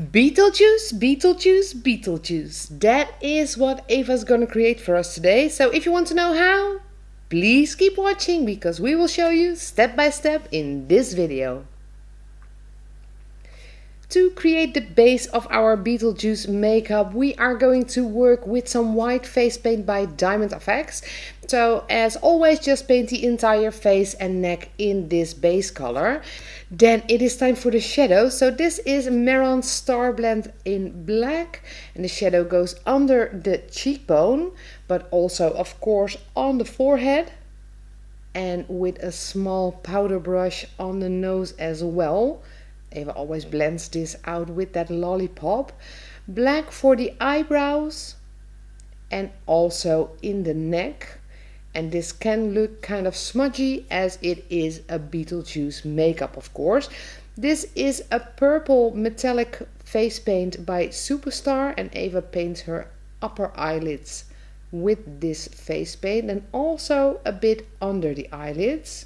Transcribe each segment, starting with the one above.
Beetlejuice, Beetlejuice, Beetlejuice. That is what Eva's gonna create for us today. So if you want to know how, please keep watching because we will show you step by step in this video. To create the base of our Beetlejuice makeup, we are going to work with some white face paint by Diamond FX. So as always, just paint the entire face and neck in this base color. Then it is time for the shadow. So this is Maron Star Blend in black, and the shadow goes under the cheekbone, but also of course on the forehead, and with a small powder brush on the nose as well. Eva always blends this out with that lollipop. Black for the eyebrows and also in the neck. And this can look kind of smudgy as it is a Beetlejuice makeup, of course. This is a purple metallic face paint by Superstar, and Eva paints her upper eyelids with this face paint and also a bit under the eyelids.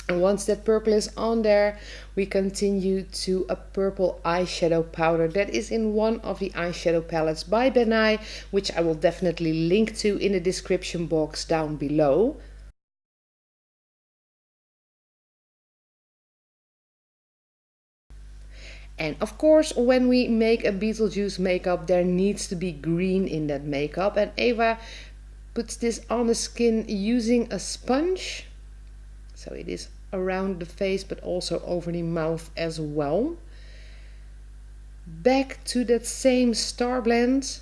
And once that purple is on there, we continue to a purple eyeshadow powder that is in one of the eyeshadow palettes by Benai, which I will definitely link to in the description box down below. And of course, when we make a Beetlejuice makeup, there needs to be green in that makeup. And Eva puts this on the skin using a sponge. So it is around the face, but also over the mouth as well. Back to that same star blend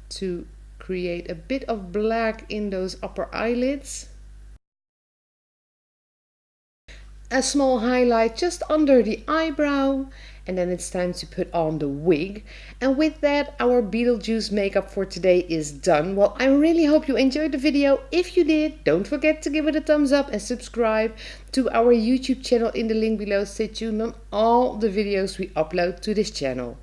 to create a bit of black in those upper eyelids. A small highlight just under the eyebrow, and then it's time to put on the wig. And with that, our Beetlejuice makeup for today is done. Well, I really hope you enjoyed the video. If you did, don't forget to give it a thumbs up and subscribe to our YouTube channel in the link below. Stay tuned on all the videos we upload to this channel.